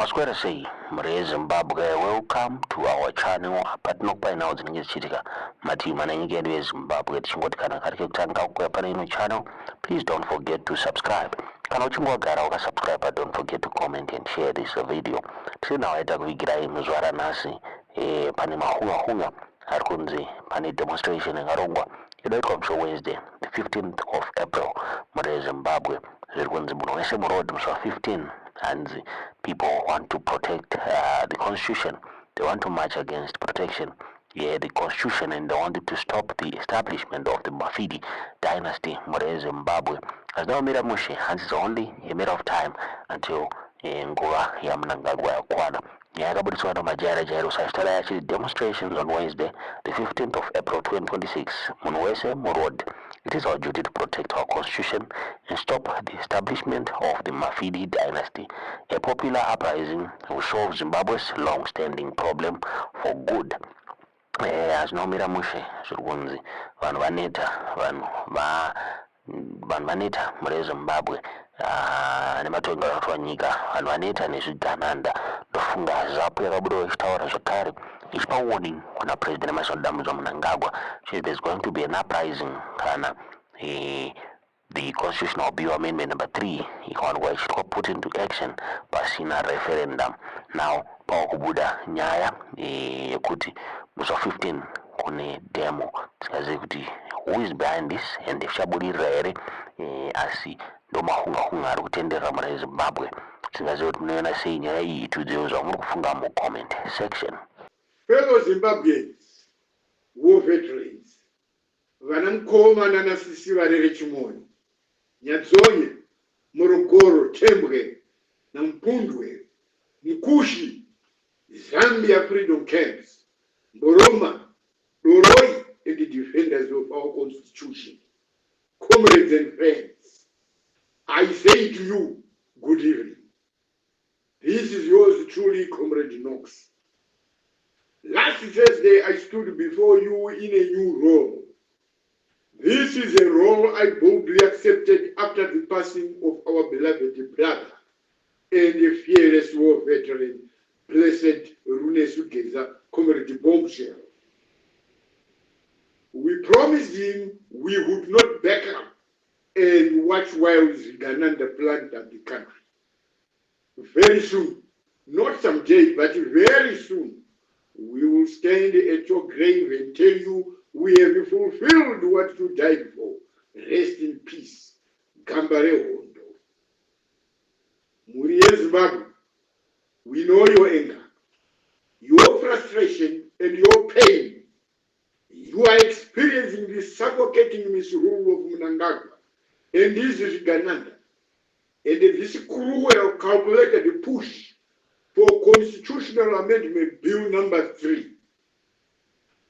Maswera say, Mre Zimbabwe, welcome to our channel. But no by now, the Chitika, Matthew Mananged Zimbabwe, Chingotkana Karikutanga, Weapon channel. Please don't forget to subscribe. Kanochingwa Gara, subscribe, but don't forget to comment and share this video. Till now, I tag Vigira Muzwara Nasi, Panima Hunga, Arkunzi, Pani demonstration in Arongwa. It comes on Wednesday, the 15th of April, Mre Zimbabwe, Zirgunzi Road, 15. And people want to protect the constitution. They want to march against protection. Yeah, the constitution, and they wanted to stop the establishment of the Mafidi dynasty, Mre Zimbabwe. As now Miramushe, and it's only a matter of time until Ngora Yamnangagwa Kwana. Yagabutswana Majara Jairo started actually demonstrations on Wednesday, the 15th of April 2026, Munwese Road. It is our duty to protect our constitution and stop the establishment of the Mafidi dynasty. A popular uprising will solve Zimbabwe's long-standing problem for good. As no Miramushe, Zurgunzi, Van Vanita, Mre Zimbabwe, nematonga watwanyika vanhu vanoita nezvigananda ndofunga zapo yakabudawo ichitaura zvakare ichipa warning kuna president Emmerson Mnangagwa. There's going to be an uprising kana the constitutional bill amendment number 3 ikawanikwa ichiitwa put into action pasina referendum. Now pakubuda nyaya yekuti musi wa 15 kune demo tikazive kuti who is behind this and ichabudirira here asi ndomahunga ari kutenderera Mre Zimbabwe. Tingazive kuti munoona sei nyaya iyi tiudziwe zvamuri kufunga mu comment section. Fellow Zimbabweans, war veterans, vanamukoma nanasisi varere chimoni, Nyadzonye, Morogoro, Tembwe, Nampundwe, Mkushi, Zambia freedom camps, Boroma, Doroi, and the defenders of our constitution, comrades and friends, I say to you, good evening. This is yours truly, Comrade Knox. Last Thursday, I stood before you in a new role. This is a role I boldly accepted after the passing of our beloved brother and a fearless war veteran, Blessed Rune Sugeza, Comrade Bombshell. We promised him we would not back up and watch while Zigananda plundered the country. Very soon, not someday, but very soon, we will stand at your grave and tell you we have fulfilled what you died for. Rest in peace. Gambare Hondo. Muri Zimbabwe, we know your anger, your frustration, and your pain. You are experiencing the suffocating misrule of Mnangagwa and this is Gananda, and this cruel calculated push for Constitutional Amendment Bill number 3.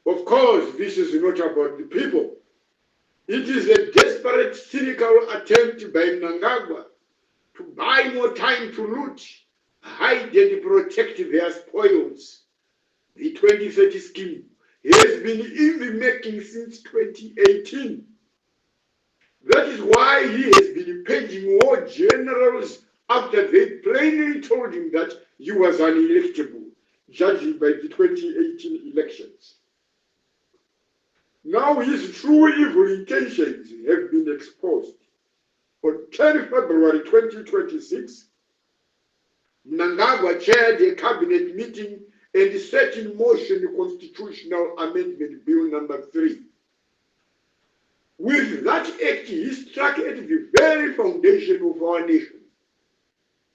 Of course, this is not about the people. It is a desperate, cynical attempt by Mnangagwa to buy more time to loot, hide and protect their spoils. The 2030 scheme has been in the making since 2018. That is why he has been paging war generals after they plainly told him that he was unelectable, judging by the 2018 elections. Now his true evil intentions have been exposed. On 10 February 2026, Mnangagwa chaired a cabinet meeting and set in motion the Constitutional Amendment Bill number 3. With that act, he struck at the very foundation of our nation.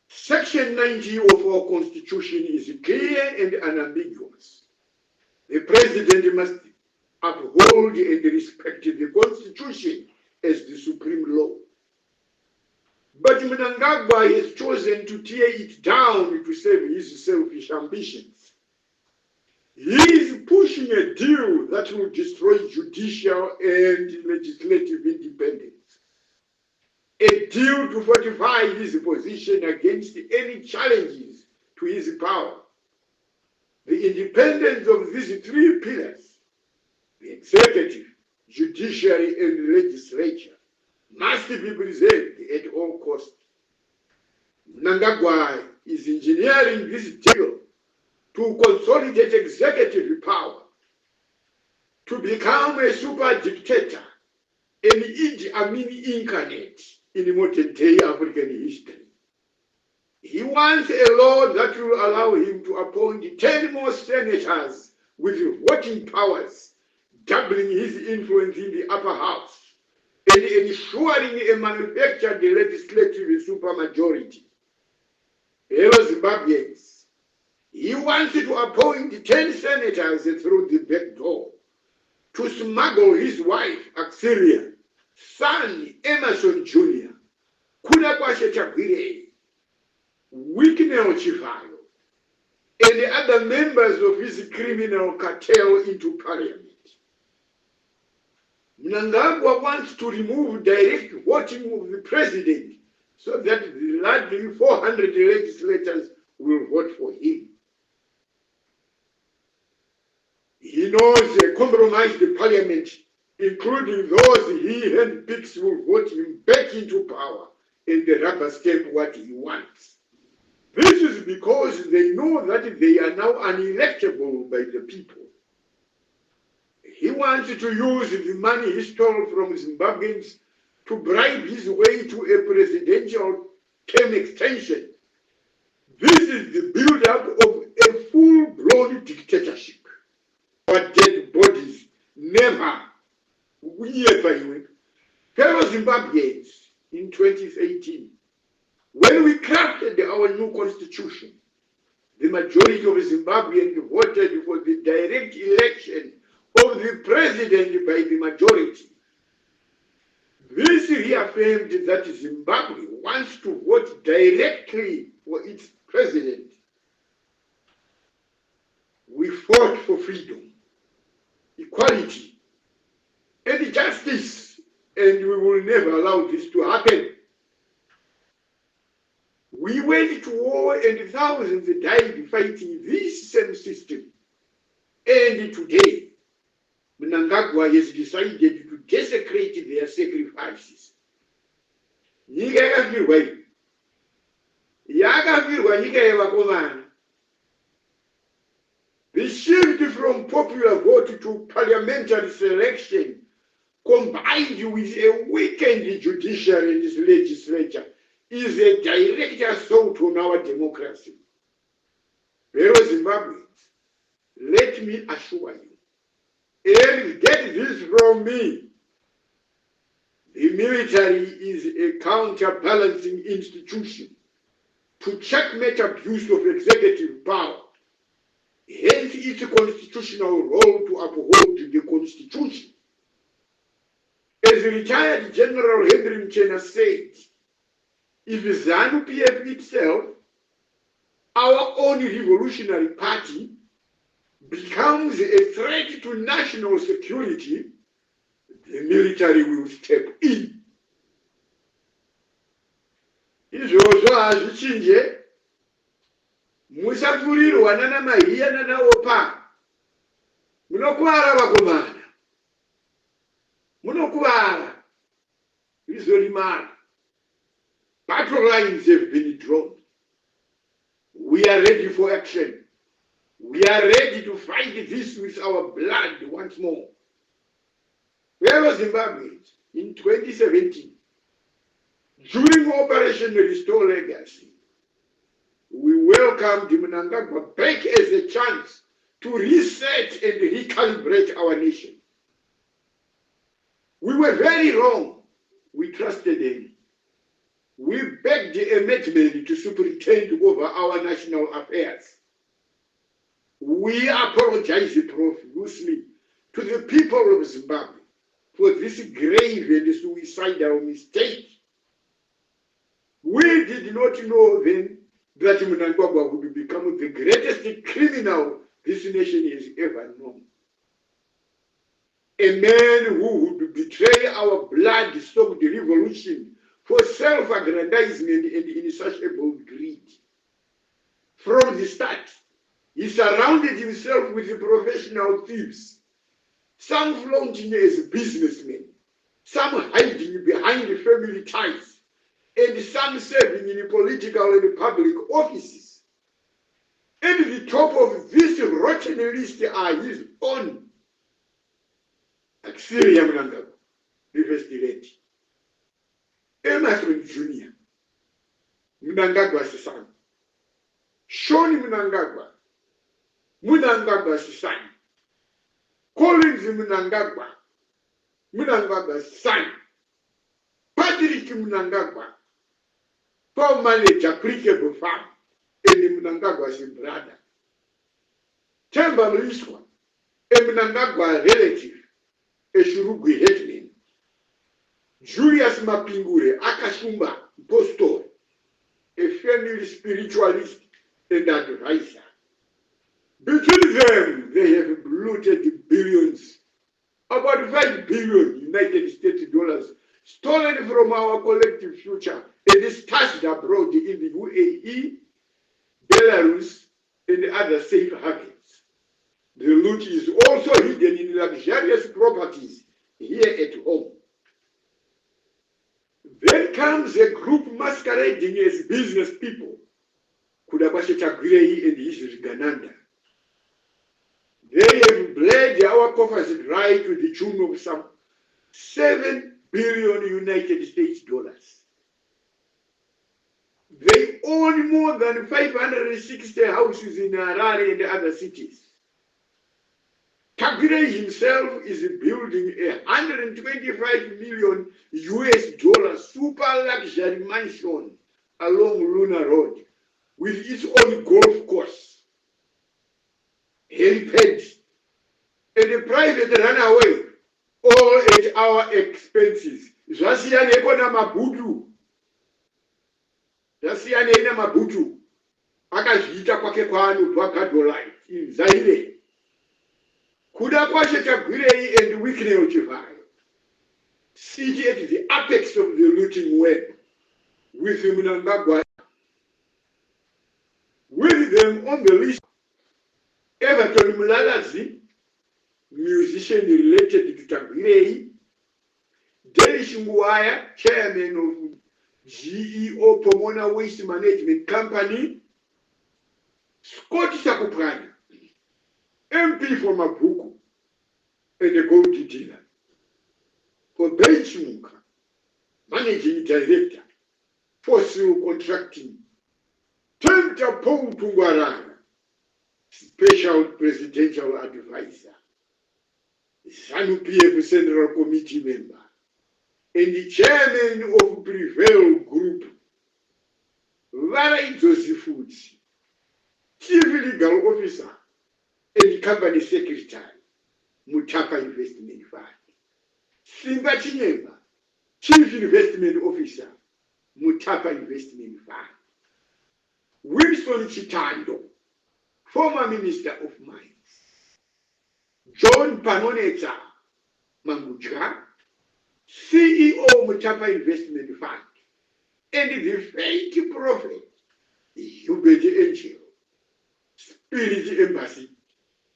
Section 90 of our Constitution is clear and unambiguous. The President must uphold and respect the Constitution as the supreme law. But Mnangagwa has chosen to tear it down to serve his selfish ambitions. He is pushing a deal that will destroy judicial and legislative independence. A deal to fortify his position against any challenges to his power. The independence of these three pillars, the executive, judiciary, and legislature, must be preserved at all costs. Mnangagwa is engineering this deal to consolidate executive power, to become a super dictator, an Idi Amin incarnate in modern day African history. He wants a law that will allow him to appoint 10 more senators with voting powers, doubling his influence in the upper house, and ensuring a manufactured legislative supermajority. Hello, Zimbabweans. He wants to appoint 10 senators through the back door to smuggle his wife, Axilia, son, Emerson Jr., Kudakwashe Chagwire, Wicknell Chifayo, and the other members of his criminal cartel into parliament. Mnangagwa wants to remove direct voting of the president so that the largely 400 legislators will vote for him. He knows a compromised parliament, including those he handpicks, will vote him back into power and the rubber stamp what he wants. This is because they know that they are now unelectable by the people. He wants to use the money he stole from Zimbabweans to bribe his way to a presidential term extension. This is the build-up of a full-blown dictatorship. But dead bodies never. Fellow Zimbabweans, in 2018, when we crafted our new constitution, the majority of Zimbabweans voted for the direct election of the president by the majority. This reaffirmed that Zimbabwe wants to vote directly for its president. We fought for freedom, equality, and justice, and we will never allow this to happen. We went to war and thousands died fighting this same system. And today, Mnangagwa has decided to desecrate their sacrifices. Nyika yakafirwa iyi. Yakafirwa nyika yevakomana. The shift from popular vote to parliamentary selection, combined with a weakened judiciary and legislature, is a direct assault on our democracy. Fellow Zimbabweans, let me assure you, and get this from me, the military is a counterbalancing institution to checkmate abuse of executive power. Hence its constitutional role to uphold the Constitution. As retired General Henry Mchena said, if ZANU-PF itself, our own revolutionary party, becomes a threat to national security, the military will step in. Izvozvo hazvichinje, musapfurirwa nana mahiya nana opa. Munokuvara vakomana. Munokuvara. Rizorimara. Battle lines have been drawn. We are ready for action. We are ready to fight this with our blood once more. Where was Zimbabwe in 2017? During Operation Restore Legacy, we welcomed Mnangagwa back as a chance to reset and recalibrate our nation. We were very wrong. We trusted him. We begged a madman to superintend over our national affairs. We apologize profusely to the people of Zimbabwe for this grave and suicidal mistake. We did not know then that Mnangagwa would become the greatest criminal this nation has ever known. A man who would betray our blood-soaked revolution for self-aggrandizement and insatiable greed. From the start, he surrounded himself with professional thieves, some flaunting as businessmen, some hiding behind family ties, and some serving in political and public offices. And the top of this rotten list are his own. Axelia Mnangagwa, the first lady. Emerson Jr., Mnangagwa's son. Shaun Mnangagwa, Mnangagwa's son. Collins Mnangagwa, Mnangagwa's son. Patrick Mnangagwa, farm manager, applicable farm, and Mnangagwa's brother. Temba Mliswa, a Mnangagwa relative, a Shurugwi headman. Julius Mapingure, Akashumba, Pastor, a family spiritualist and advisor. Between them, they have looted billions, about 5 billion United States dollars, stolen from our collective future and stashed abroad in the UAE, Belarus, and other safe havens. The loot is also hidden in luxurious properties here at home. Then comes a group masquerading as business people, Kudabashe Chagwirei and his Gananda. They have bled our coffers dry to the tune of some 7 billion United States dollars. They own more than 560 houses in Harare and other cities. Chagwirei himself is building a $125 million US super luxury mansion along Luna Road with its own golf course, helipad, and a private runaway, all at our expenses. Zvasiyana ekona mabutu. Zvasiyana ina mabutu. Akazviita kwake kwaanobva Gadolite in Zaire. Kuda kwashe Chagwirei and Wycliffe Ochivayo sit at the apex of the looting web with Mnangagwa. With them on the list, Everton Mlalazi, musician related to Chagwirei, Delish Mwaya, chairman of GEO Pomona Waste Management Company, Scott Sakuprana, MP for Mapuku, and a gold dealer. For Benchmuka, managing director, fossil contracting, Tenta Pong Tungwarana, special presidential advisor, SANU-PF Central Committee member, and the chairman of Prevail Group, Varai Joseph Foods, chief legal officer, and the company secretary, Mutapa Investment Fund. Simba Chinyemba, chief investment officer, Mutapa Investment Fund. Wilson Chitando, former minister of mines. John Panoneta Manguja, CEO Mutapa Investment Fund. And the fake prophet, Hubert Angel, Spirit Embassy,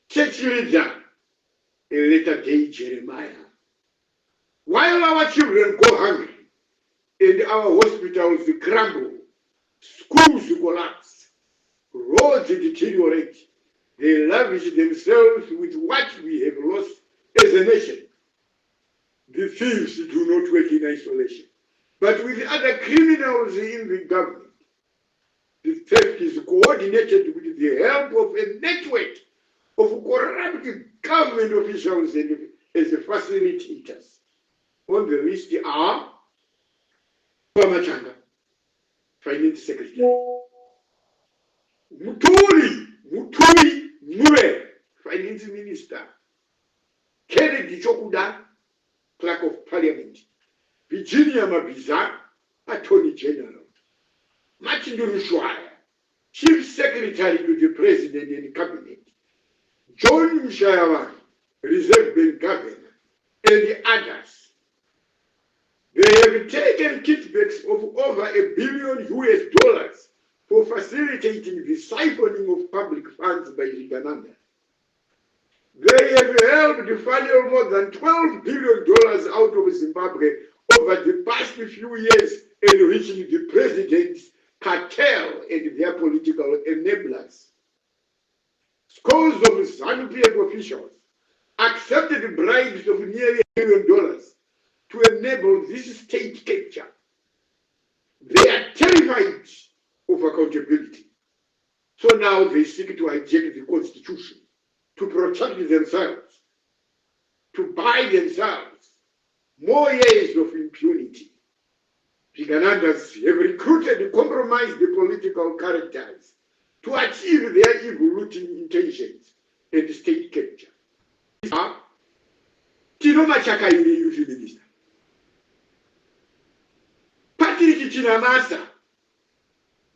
church leader, a later-day Jeremiah. While our children go hungry and our hospitals crumble, schools collapse, roads deteriorate, they lavish themselves with what we have lost as a nation. The thieves do not work in isolation, but with other criminals in the government. The theft is coordinated with the help of a network of corrupt government officials and as facilitators. On the list are Pamachanga, Finance Secretary, Mutuli Mure, Finance Minister, Kennedy Chokuda, Clerk of Parliament, Virginia Mabiza, Attorney General, Machindu Rushwaya, Chief Secretary to the President and Cabinet, John Mshayawan, Reserve Bank Governor, and the others. They have taken kickbacks of over $1 billion US for facilitating the siphoning of public funds by Gananda. They have helped funnel more than $12 billion out of Zimbabwe over the past few years enriching the president's cartel and their political enablers. Scores of ZANU-PF officials accepted bribes of nearly $1 million to enable this state capture. They are terrified of accountability. So now they seek to hijack the constitution, to protect themselves, to buy themselves more years of impunity. Viganandas have recruited and compromised the political characters to achieve their evil looting intentions and state capture. Tinoma Chakairi, youth minister. Patrick Chinamasa,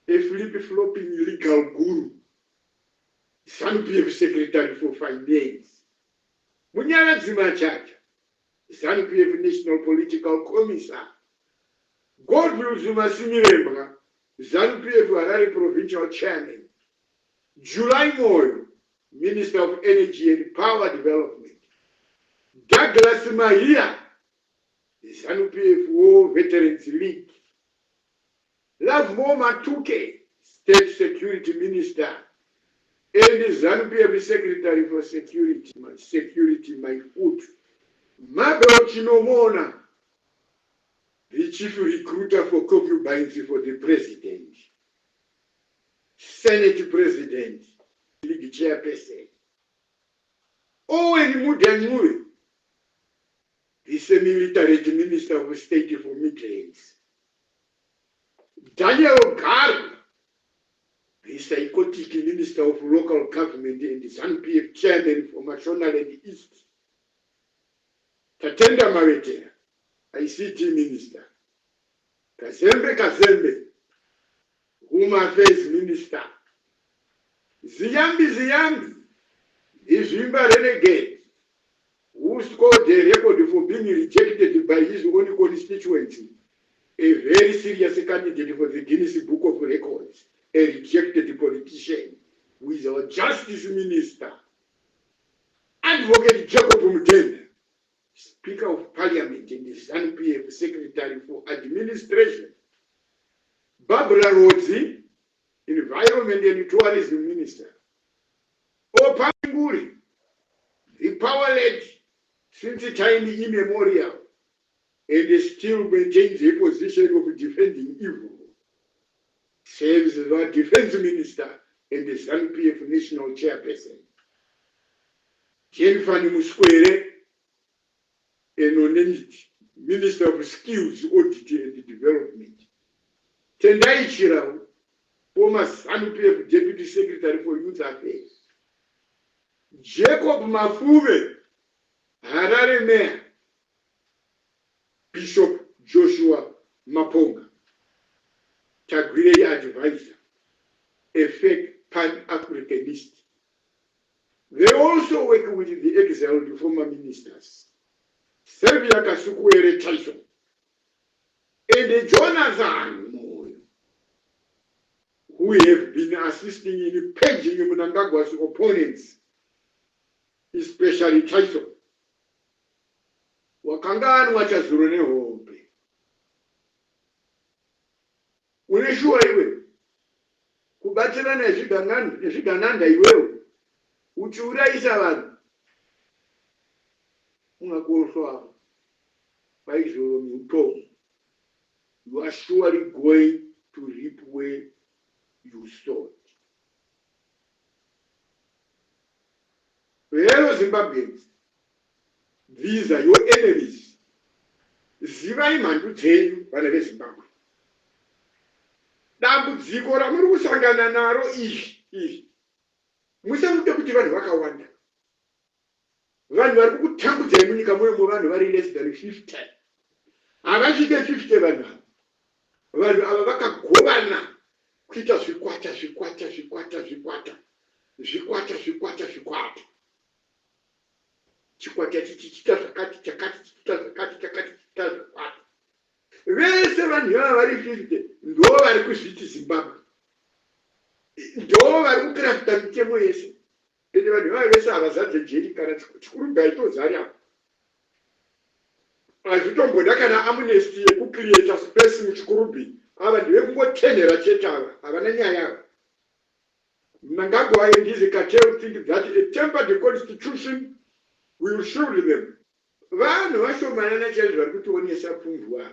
a flip-flopping legal guru, ZANU-PF secretary for finance. Munyara Zimachacha, ZANU-PF national political commissar. Godwill Zuma Simirembra, ZANU-PF Harare provincial chairman. July Moyo, Minister of Energy and Power Development. Douglas Mahia, ZANU-PF War Veterans League. Love Moma Tuke, State Security Minister. And ZANU-PF Secretary for Security, my foot. Mabel Chinomona, the chief recruiter for concubines for the president. Senate President, League Chairperson. Owen Mudanuri, the military Minister of State for Midlands. Daniel Garb, the psychotic Minister of Local Government and the ZANU-PF Chairman for Mashonaland East. Tatenda Marete, ICT Minister. Kazembe, Home Affairs Minister. Ziyambi, Izimba renegade, who scored the record for being rejected by his own constituency. A very serious candidate for the Guinness Book of Records, a rejected politician, who is our Justice Minister. Advocate Jacob Mutenda, Speaker of Parliament and the ZANU-PF Secretary for Administration. Barbara Rodzi, Environment and Tourism Minister. Opanguri, the power-led since time immemorial, and still maintains a position of defending evil. Serves as our Defense Minister and the ZANU-PF National Chairperson. Jennifer Muskwere, Minister of Skills, Audit and Development. Tendai Chirau, former ZANU-PF Deputy Secretary for Youth Affairs. Jacob Mafume, Harare Mayor. Bishop Joshua Maponga, Tagwire advisor, a fake Pan-Africanist. They also work with the exiled former ministers, Sylvia Kasukwere Tyson, and Jonathan Moyo, who have been assisting in paging Mnangagwa's opponents, especially Tyson. Wakangani wachazurune hombe. Uneshua iwe. Kubatila neshigananda iwe. Uchuraisa wanu. Unakoswa. Paizoro mito. You are surely going to reap where you sowed. Hello Zimbabweans. These are your enemies. Zivai mandu dzenyu vana veZimbabwe. Dambudziko ramuri kusangana naro izvi. Musamude kuti vanhu vakawanda. Vanhu vari kukutambudzai munyika muno vanhu vari less than 50. Havasvike 50 vanhu ava. Vanhu ava vakagovana kuita zvikwata. Chikwata chichita zvakati chakati. Vese vanhu ava vari 50 ndo vari kuzviti Zimbabwe. Ndo vari kukrafta mitemo yese. Ende vanhu ava vese havazadze jeri kana chikuru gaito zari apa. azvitomboda kana amnesty yekucreata space muchikurubhi ava ndivekungotenhera chete ava havana nyaya. Mnangagwa and his cartel think that a tempered constitution will shield them. Vanhu vashomanana chaizvo vari kutionesa pfungwa.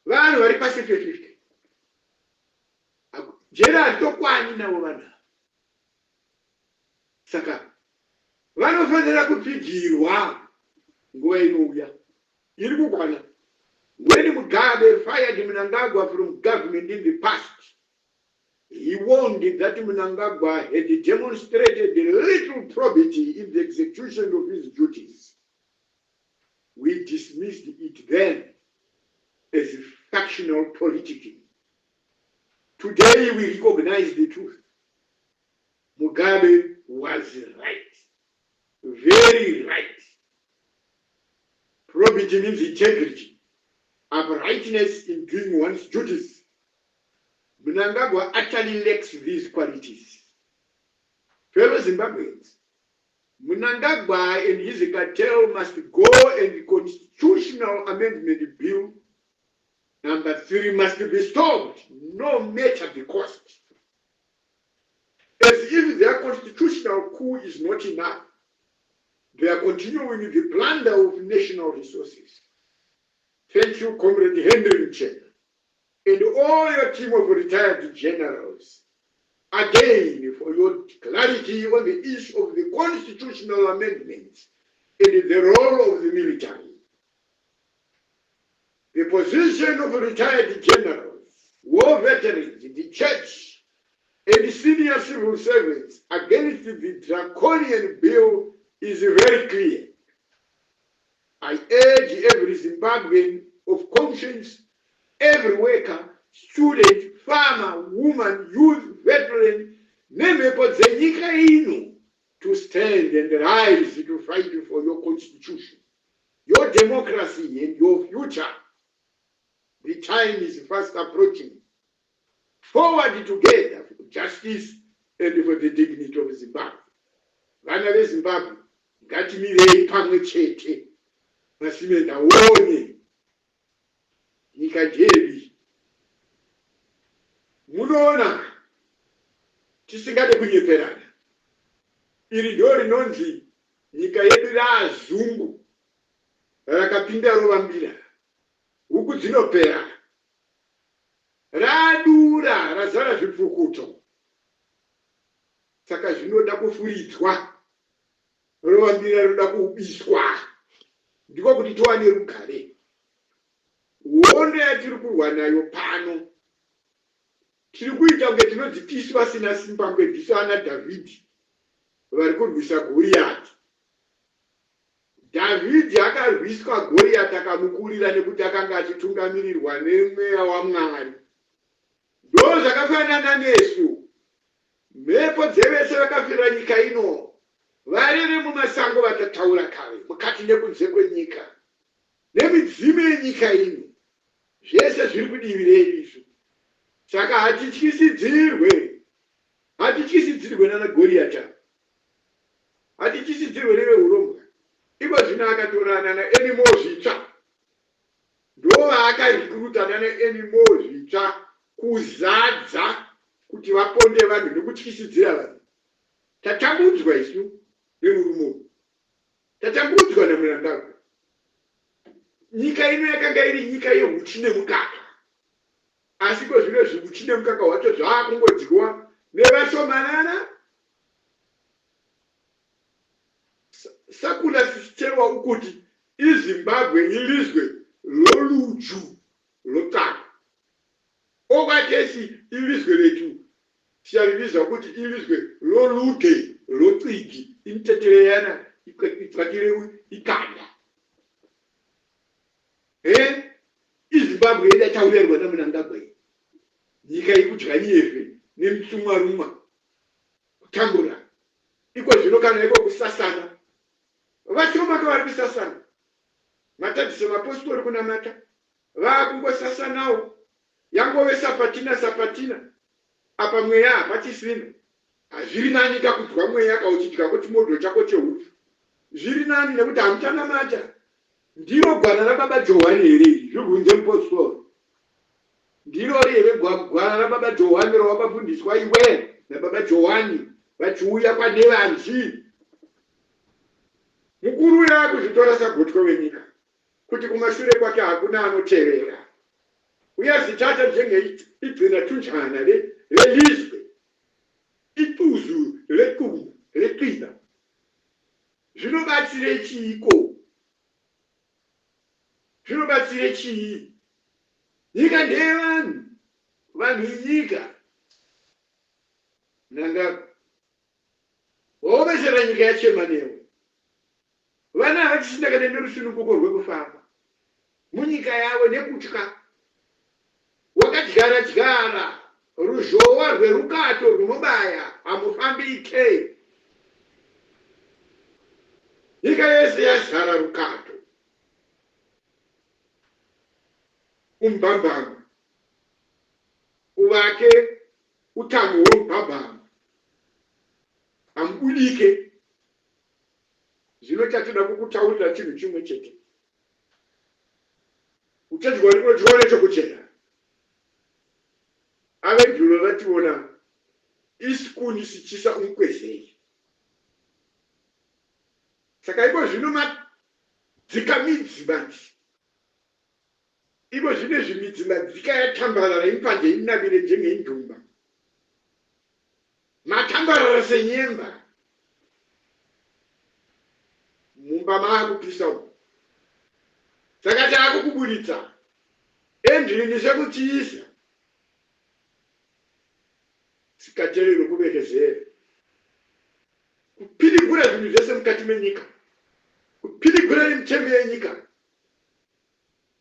Vanhu vari pasi pe50. Jera hatokwani navo vanhu. Saka vanofanira kupigirwa nguva inouya. Iri kukwana. When Mugabe fired Mnangagwa from government in the past, he warned that Mnangagwa had demonstrated a little probity in the execution of his duties. We dismissed it then as factional politicking. Today we recognize the truth. Mugabe was right, very right. Probity means integrity, uprightness in doing one's duties. Mnangagwa actually lacks these qualities. Fellow Zimbabweans, Mnangagwa and his cartel must go, and the constitutional amendment bill number 3 must be stopped, no matter the cost. As if their constitutional coup is not enough, they are continuing the plunder of national resources. Thank you, Comrade Henry Chen, and all your team of retired generals, again, for your clarity on the issue of the constitutional amendments and the role of the military. The position of retired generals, war veterans, the church, and senior civil servants against the draconian bill is very clear. I urge every Zimbabwean of conscience, every worker, student, farmer, woman, youth, veteran, nemhepo dzenyika ino, to stand and rise to fight for your constitution, your democracy, and your future. The time is fast approaching. Forward together for justice and for the dignity of Zimbabwe. Vana veZimbabwe, ngatimirei pamwe chete. Masime ndaone nyika jevi. Munoona tisingade kunyeperana. Iri ndo rinonzi nyika yedu raazungu rakapinda rovambira. Huku dzinopera. Radura razara zvipfukuto. Saka zvinoda kufuridzwa. Rovambira roda kuubiswa. Ndiko kuti tiwane rugare. Hondo yatiri kurwa nayo pano. Tiri kuita kunge tinodzipisi vasina simba ngebvisa ana Dhavhidhi vari kurwisa Goriati. Dhavhidhi akarwiswa Goriati akamukurira nekuti akanga achitungamirirwa nemweya waMwari. Ndo zvakafanana nesu. Mhepo dzevese vakafira nyika ino. Varere mumasango vatataura kare mukati nekunze kwenyika. Nemidzimu yenyika ino. Zvese zviri kudivi redu izvo. Saka hatityisidzirwe. Hatityisidzirwe nana Goriati. Hatityisidzirwe neveurombo. Iko zvino akatorana naenimo zvitsva. Ndo vaakarekruta naenimo zvitsva kuzadza kuti vaponde vanhu nekutyisidzira vanhu. Tatambudzwa isu nemurumo. Tatambudzwa naMnangagwa. Nyika ino yakanga iri nyika yehuchi nemukaka. Asi ko zvino zvihuchi nemukaka hwacho zvaakungodzikwa nevashomanana. Sakula sichitewa ukuti iZimbabwe ilizwe loluju lotaka. Okwatesi ilizwe letu siyalibiza ukuthi ilizwe lolude lociki imteteleyana icakile ikanda. iZimbabwe idatawulirwa naMnangagwa. Nyika ikudyaniyefe nemitsumwarumwa kutambura. Iko zvino kana iko kusasana. Vashoma vari kusasana. Matadzisa mapostori kunamata. Vakungosasanawo. Yangove sapatina. Apa mweya hapachisina. Hazviri nani kakudya mweya kauchidya kuti modho chako chehufu. Zviri nani nekuti hamuchanamata. ndiro gwara rababa Johani here zvibvunze mupostori ndiro here gwara rababa Johani rawakafundiswa iwe nababa Johani vachiuya kwaNevanji mukuru uya kuzvitora sagotwe wenyika kuti kumashure kwake hakuna anotevera uyazvitata njengeidzina tunjana relizwe ituzu rekwina zvinobatsire chiiko zvinobatsire chii nyika ndeyevanhu vanhu inyika nanga waomesera nyika yachemanewo vana vachisina kana nerusununguko rwekufamba munyika yavo nekutya wakadyara ruzhowa rwerukato runobaya hamufambike nyika yese yazara rukato umbambamo uvake utamo hwerumbambamo hambudike zvino chatoda kukutaurira chinhu chimwe chete uchadyiwa nechekuchena avenduro vationa isikuni sichisa umkwezei saka ivo zvino madzika basi ivo zvine zvimidzi madzika yatambarara impande inavire njengendumba matambarara senyemba mumba maakupisa umu saka taakukuburitsa endrini sekutiisa sikaterero kuvekezera kupirigura zvinhu zvese mukati menyika kupirigura nemitemo yenyika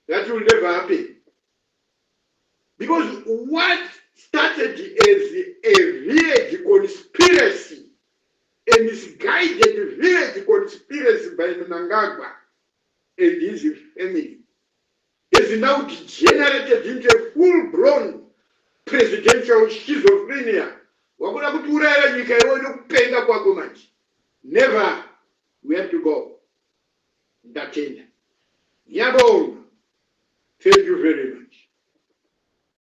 that will never happen because what started as a village conspiracy, a misguided village conspiracy by Mnangagwa and his family is now degenerated into a full-blown presidential schizophrenia. Wakuda kuti urayira nyika ione kupenga kwako manje. Never. We have to go. Ndatenda. Nyabonga. Thank you very much.